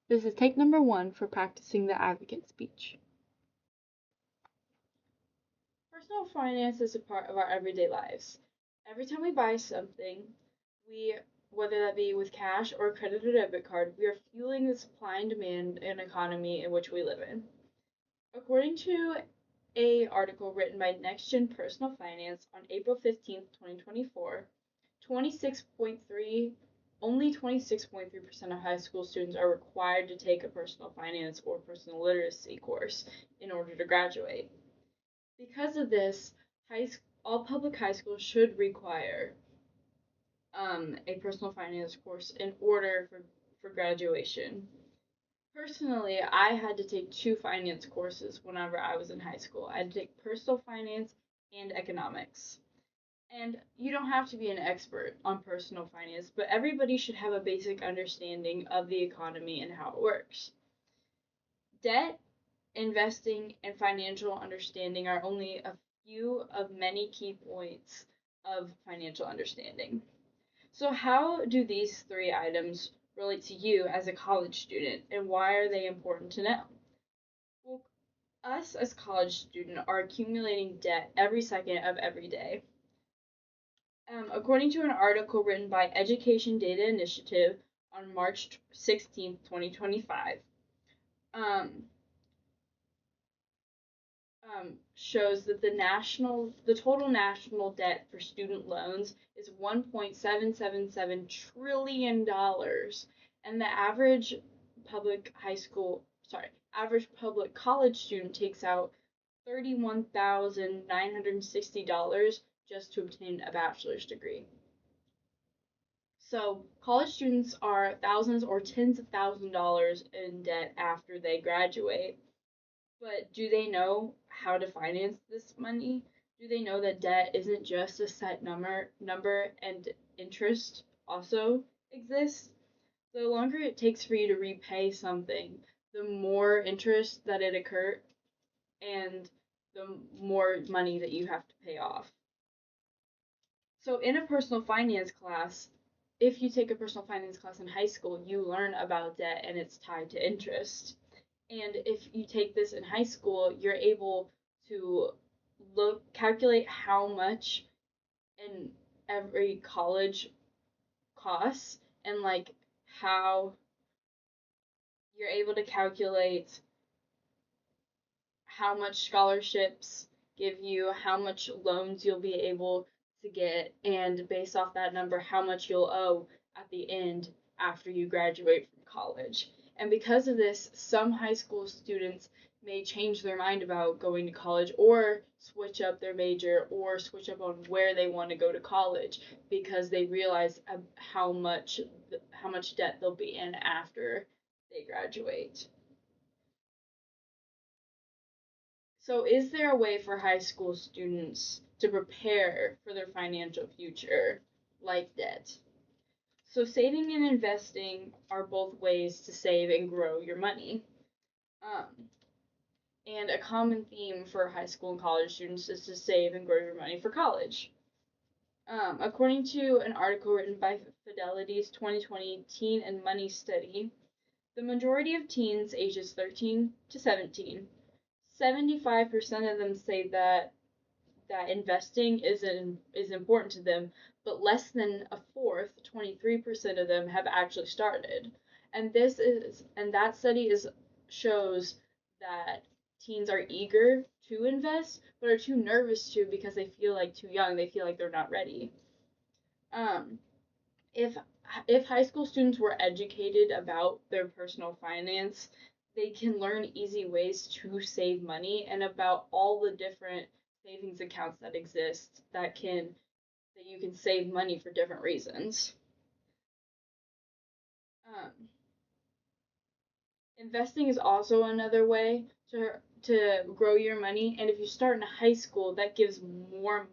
This is take number 1 for practicing the advocate speech. Personal finance is a part of our everyday lives. Every time we buy something, whether that be with cash or credit or debit card, we are fueling the supply and demand and economy in which we live in. According to a article written by Next Gen Personal Finance on April 15th, 2024, 26.3 only 26.3% of high school students are required to take a personal finance or personal literacy course in order to graduate. Because of this, all public high schools should require a personal finance course in order for graduation. Personally, I had to take 2 finance courses whenever I was in high school. I had to take personal finance and economics. And you don't have to be an expert on personal finance, but everybody should have a basic understanding of the economy and how it works. Debt, investing, and financial understanding are only a few of many key points of financial understanding. So, how do these 3 items relate to you as a college student, and why are they important to know? Well, us as college students are accumulating debt every second of every day. According to an article written by Education Data Initiative on March 16th, 2025, um, shows that the total national debt for student loans is $1.777 trillion, and the average public college student takes out $31,960 just to obtain a bachelor's degree. So college students are thousands or tens of thousands of dollars in debt after they graduate. But do they know how to finance this money? Do they know that debt isn't just a set number and interest also exists? The longer it takes for you to repay something, the more interest that it occurs and the more money that you have to pay off. So in a personal finance class, if you take a personal finance class in high school, you learn about debt and it's tied to interest. And if you take this in high school, you're able to calculate how much in every college costs, and like how you're able to calculate how much scholarships give you, how much loans you'll be able to get, and based off that number, how much you'll owe at the end after you graduate from college. And because of this, some high school students may change their mind about going to college or switch up their major or switch up on where they want to go to college because they realize how much debt they'll be in after they graduate. So, is there a way for high school students to prepare for their financial future, like debt? So, saving and investing are both ways to save and grow your money. Um, and a common theme for high school and college students is to save and grow your money for college. According to an article written by Fidelity's 2020 Teen and Money Study, the majority of teens ages 13 to 17, 75% of them say that investing is important to them, but less than a fourth, 23% of them have actually started. And that study shows that teens are eager to invest, but are too nervous to because they feel like too young. They feel like they're not ready. Um, if high school students were educated about their personal finance, they can learn easy ways to save money and about all the different savings accounts that exist that you can save money for different reasons. Um, Investing is also another way to grow your money, and if you start in high school, that gives more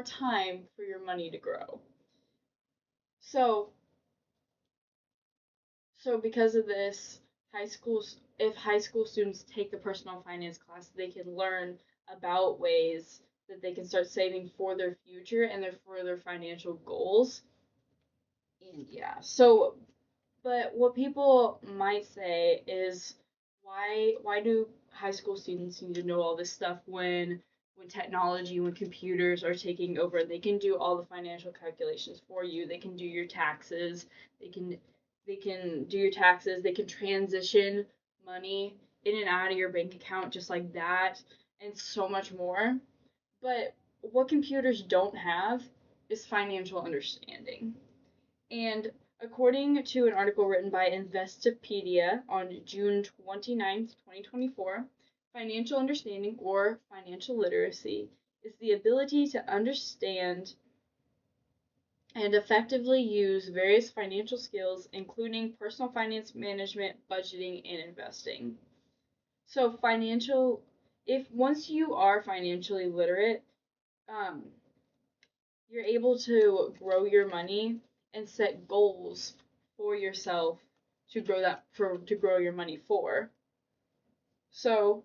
time for your money to grow. So because of this, if high school students take the personal finance class, they can learn about ways that they can start saving for their future and for their financial goals. And yeah, so But what people might say is, why do high school students need to know all this stuff when technology, when computers are taking over? They can do all the financial calculations for you. They can do your taxes. They can do your taxes. They can transition money in and out of your bank account just like that, and so much more. But what computers don't have is financial understanding. And according to an article written by Investopedia on June 29th, 2024, financial understanding or financial literacy is the ability to understand and effectively use various financial skills, including personal finance management, budgeting, and investing. So, if once you are financially literate, um, you're able to grow your money and set goals for yourself to grow your money for. So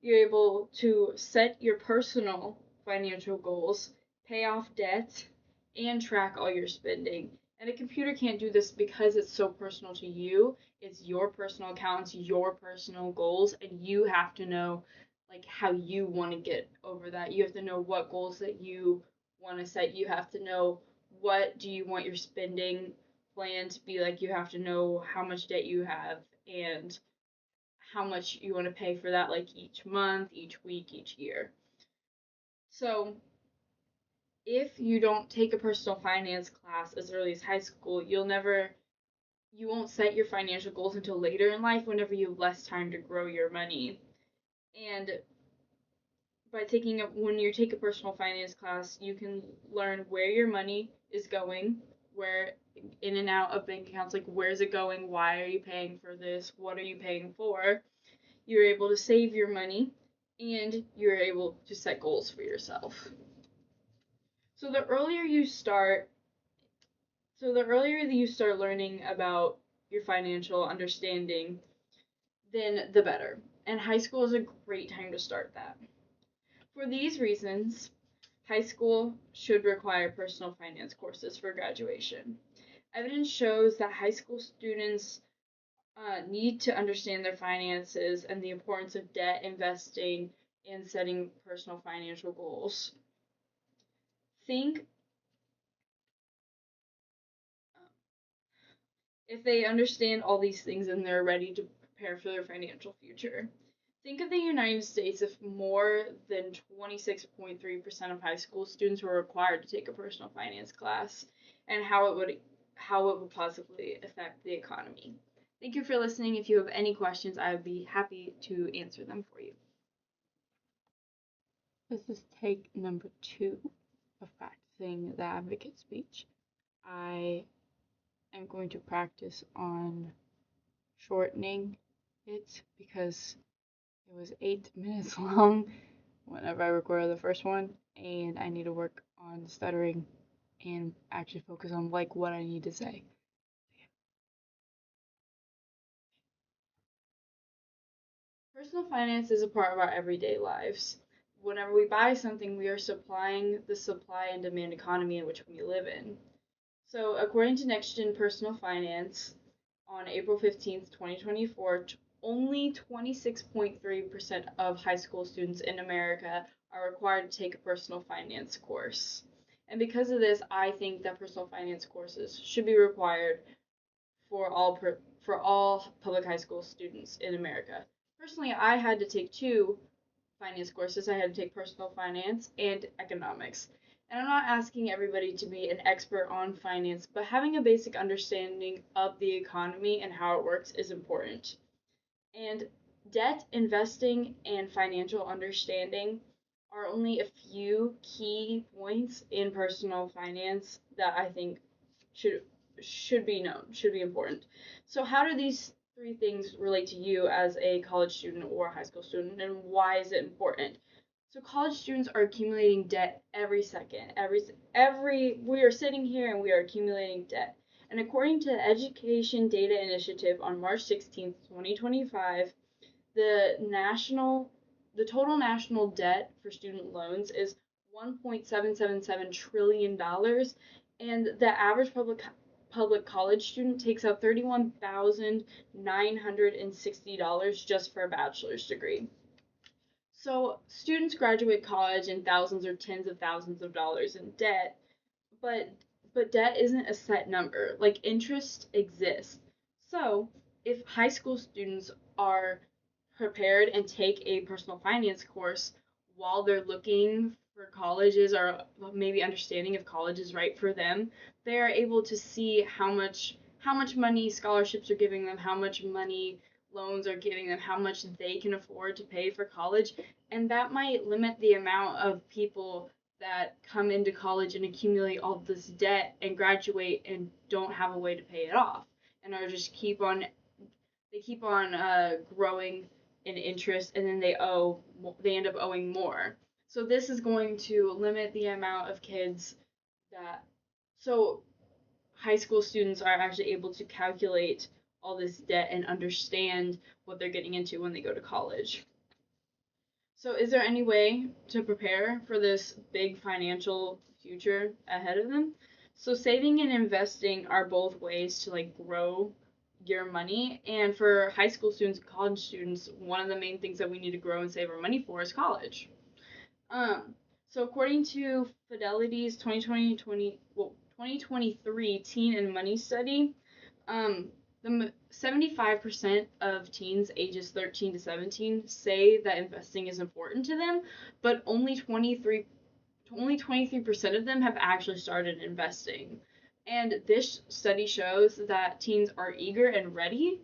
you're able to set your personal financial goals, pay off debt, and track all your spending. And a computer can't do this because it's so personal to you. It's your personal accounts, your personal goals, and you have to know like how you want to get over that. You have to know what goals that you want to set. You have to know what do you want your spending plan to be like. You have to know how much debt you have and how much you want to pay for that, like each month, each week, each year. So, if you don't take a personal finance class as early as high school, you won't set your financial goals until later in life whenever you have less time to grow your money. And when you take a personal finance class, you can learn where your money is going, where in and out of bank accounts, like where's it going, why are you paying for this, what are you paying for. You're able to save your money, and you're able to set goals for yourself. So the earlier you start learning about your financial understanding, then the better. And high school is a great time to start that. For these reasons, high school should require personal finance courses for graduation. Evidence shows that high school students need to understand their finances and the importance of debt, investing, and setting personal financial goals. Think if they understand all these things and they're ready to prepare for their financial future. Think of the United States if more than 26.3% of high school students were required to take a personal finance class, and how it would possibly affect the economy. Thank you for listening. If you have any questions, I would be happy to answer them for you. This is take number 2 of practicing the advocate speech. I am going to practice on shortening it because it was 8 minutes long whenever I recorded the first one, and I need to work on stuttering and actually focus on like what I need to say. Personal finance is a part of our everyday lives. Whenever we buy something, we are supplying the supply and demand economy in which we live in. So, according to NextGen Personal Finance, on April 15th, 2024, only 26.3% of high school students in America are required to take a personal finance course. And because of this, I think that personal finance courses should be required for all public high school students in America. Personally, I had to take 2 finance courses. I had to take personal finance and economics. And I'm not asking everybody to be an expert on finance, but having a basic understanding of the economy and how it works is important. And debt, investing, and financial understanding are only a few key points in personal finance that I think should be known, should be important. So how do these 3 things relate to you as a college student or a high school student, and why is it important? So college students are accumulating debt every second. Every we are sitting here and we are accumulating debt. And according to the Education Data Initiative on March 16th, 2025, the total national debt for student loans is $1.777 trillion, and the average public college student takes out $31,960 just for a bachelor's degree. So students graduate college in thousands or tens of thousands of dollars in debt, but debt isn't a set number. Like interest exists. So if high school students are prepared and take a personal finance course while they're looking for colleges or maybe understanding if college is right for them, they are able to see how much money scholarships are giving them, how much money loans are giving them, how much they can afford to pay for college, and that might limit the amount of people that come into college and accumulate all this debt and graduate and don't have a way to pay it off and are just keep on growing in interest, and then they end up owing more. So this is going to limit the amount of kids that so high school students are actually able to calculate all this debt and understand what they're getting into when they go to college. So is there any way to prepare for this big financial future ahead of them? So saving and investing are both ways to like grow your money. And for high school students and college students, one of the main things that we need to grow and save our money for is college. So according to Fidelity's 2023 Teen and Money Study, the 75% of teens ages 13 to 17 say that investing is important to them, but only 23% of them have actually started investing. And this study shows that teens are eager and ready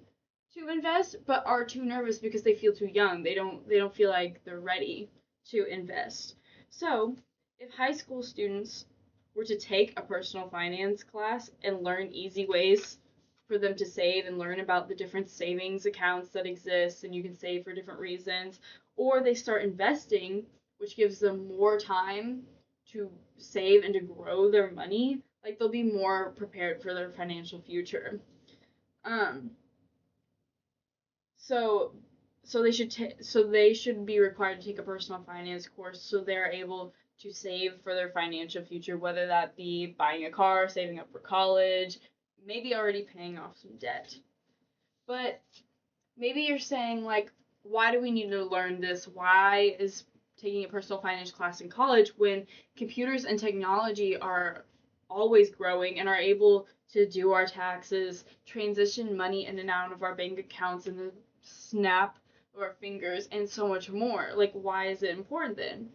to invest, but are too nervous because they feel too young. They don't feel like they're ready to invest. So, if high school students were to take a personal finance class and learn easy ways for them to save and learn about the different savings accounts that exist and you can save for different reasons, or they start investing, which gives them more time to save and to grow their money, like they'll be more prepared for their financial future. So they should be required to take a personal finance course so they're able to save for their financial future, whether that be buying a car, saving up for college, maybe already paying off some debt. But maybe you're saying, like, why do we need to learn this? Why is taking a personal finance class in college when computers and technology are always growing and are able to do our taxes, transition money in and out of our bank accounts in the snap of our fingers, and so much more? Like, why is it important then?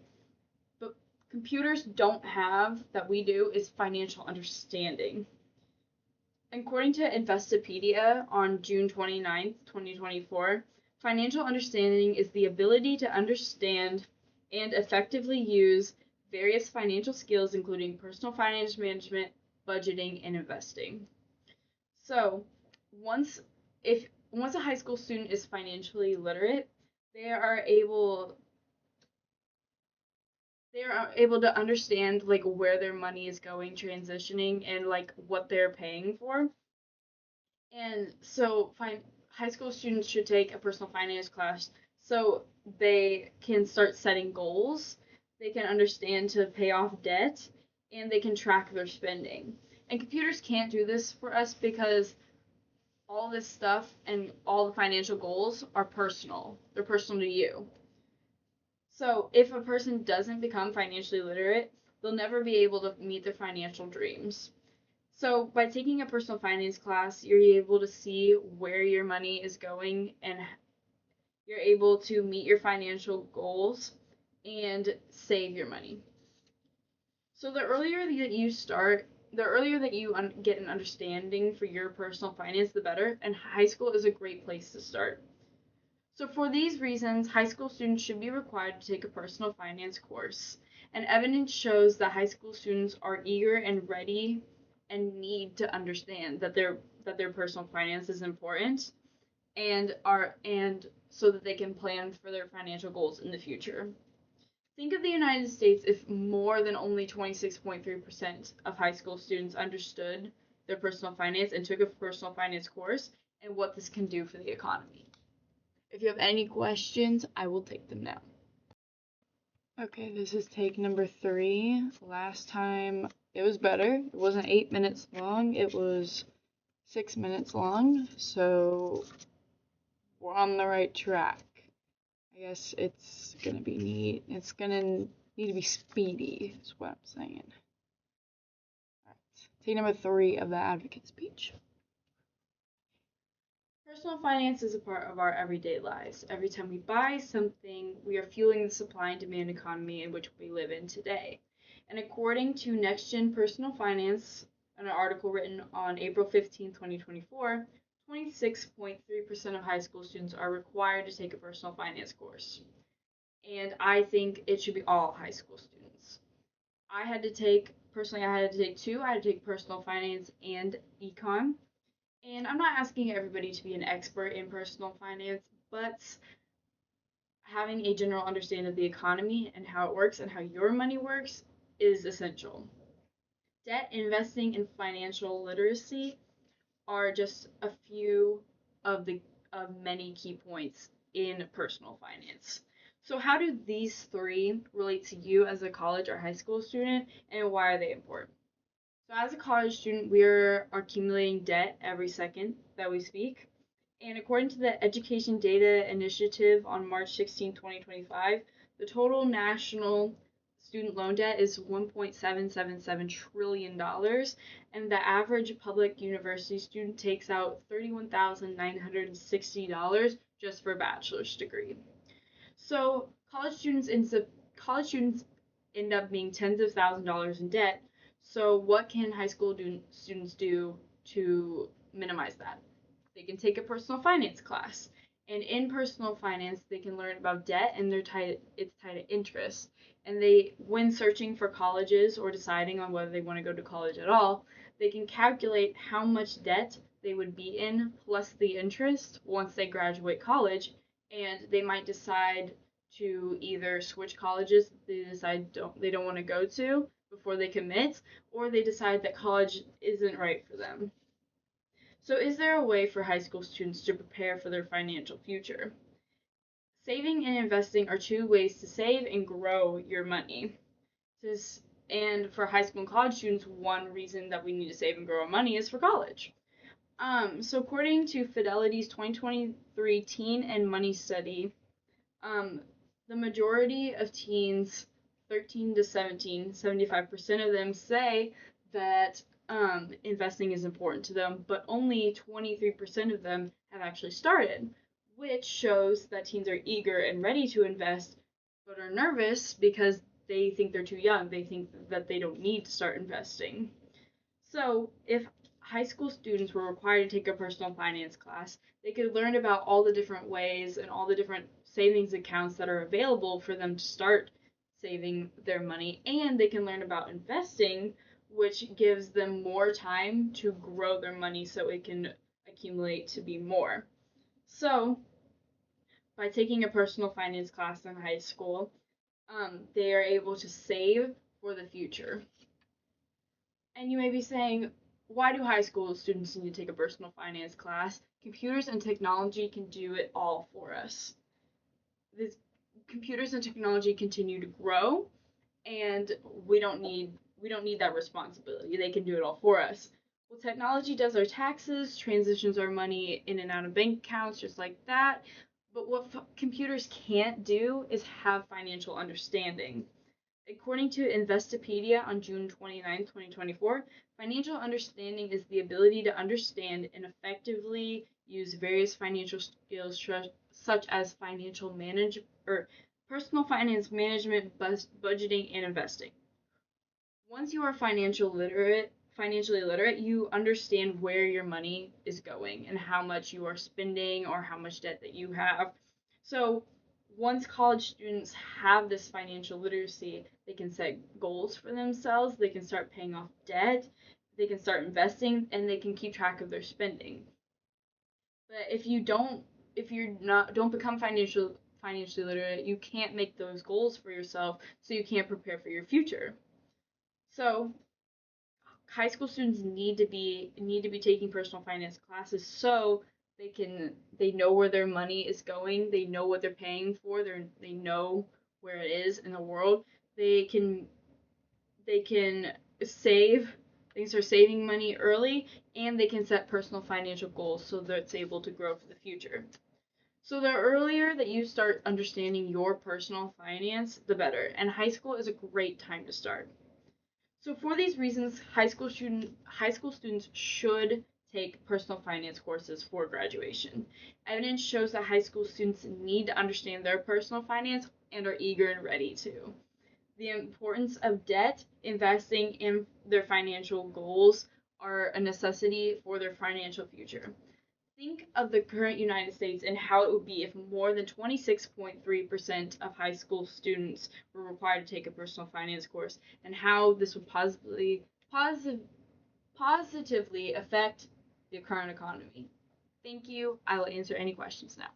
But computers don't have, that we do, is financial understanding. According to Investopedia on June 29th, 2024, financial understanding is the ability to understand and effectively use various financial skills, including personal finance management, budgeting, and investing. So, once a high school student is financially literate, they are able to understand like where their money is going, transitioning, and like what they're paying for. And so high school students should take a personal finance class so they can start setting goals, they can understand to pay off debt, and they can track their spending. And computers can't do this for us because all this stuff and all the financial goals are personal. They're personal to you. So if a person doesn't become financially literate, they'll never be able to meet their financial dreams. So by taking a personal finance class, you're able to see where your money is going and you're able to meet your financial goals and save your money. So the earlier that you start, the earlier that you get an understanding for your personal finance, the better, and high school is a great place to start. So for these reasons, high school students should be required to take a personal finance course. And evidence shows that high school students are eager and ready and need to understand that their personal finance is important and so that they can plan for their financial goals in the future. Think of the United States if more than only 26.3% of high school students understood their personal finance and took a personal finance course, and what this can do for the economy. If you have any questions, I will take them now. Okay, this is take number 3. Last time It was better. It wasn't 8 minutes long. It was 6 minutes long. So we're on the right track. I guess it's gonna be neat. It's gonna need to be speedy, is what I'm saying. Alright. Take number 3 of the advocate speech. Personal finance is a part of our everyday lives. Every time we buy something, we are fueling the supply and demand economy in which we live in today. And according to Next Gen Personal Finance, an article written on April 15, 2024, 26.3% of high school students are required to take a personal finance course. And I think it should be all high school students. I had to take two. I had to take personal finance and econ. And I'm not asking everybody to be an expert in personal finance, but having a general understanding of the economy and how it works and how your money works is essential. Debt, investing, and financial literacy are just a few of many key points in personal finance. So how do these 3 relate to you as a college or high school student, and why are they important? So as a college student, we're accumulating debt every second that we speak. And according to the Education Data Initiative on March 16, 2025, the total national student loan debt is $1.777 trillion, and the average public university student takes out $31,960 just for a bachelor's degree. So college students end up being tens of thousands of dollars in debt. So what can high school students do to minimize that? They can take a personal finance class. And in personal finance, they can learn about debt and it's tied to interest. And when searching for colleges or deciding on whether they want to go to college at all, they can calculate how much debt they would be in plus the interest once they graduate college. And they might decide to either switch colleges they don't want to go to before they commit, or they decide that college isn't right for them. So is there a way for high school students to prepare for their financial future? Saving and investing are 2 ways to save and grow your money. And for high school and college students, one reason that we need to save and grow our money is for college. So according to Fidelity's 2023 Teen and Money Study, the majority of teens 13 to 17, 75% of them say that investing is important to them, but only 23% of them have actually started, which shows that teens are eager and ready to invest, but are nervous because they think they're too young. They think that they don't need to start investing. So if high school students were required to take a personal finance class, they could learn about all the different ways and all the different savings accounts that are available for them to start saving their money, and they can learn about investing, which gives them more time to grow their money so it can accumulate to be more. So by taking a personal finance class in high school, they are able to save for the future. And you may be saying, why do high school students need to take a personal finance class? Computers and technology can do it all for us. Computers and technology continue to grow, and we don't need that responsibility. They can do it all for us. Well, technology does our taxes, transitions our money in and out of bank accounts just like that. But what computers can't do is have financial understanding. According to Investopedia on June 29, 2024, financial understanding is the ability to understand and effectively use various financial skills such as financial management or personal finance management, budgeting, and investing. Once you are financially literate, you understand where your money is going and how much you are spending or how much debt that you have. So once college students have this financial literacy, they can set goals for themselves, they can start paying off debt, they can start investing, and they can keep track of their spending. But if you don't become financially literate, you can't make those goals for yourself, so you can't prepare for your future. So high school students need to be taking personal finance classes so they know where their money is going, they know what they're paying for, they know where it is in the world. They can save, they can start saving money early, and they can set personal financial goals so that it's able to grow for the future. So the earlier that you start understanding your personal finance, the better. And high school is a great time to start. So for these reasons, high school students should take personal finance courses for graduation. Evidence shows that high school students need to understand their personal finance and are eager and ready to. The importance of debt, investing in their financial goals are a necessity for their financial future. Think of the current United States and how it would be if more than 26.3% of high school students were required to take a personal finance course, and how this would positively affect the current economy. Thank you. I will answer any questions now.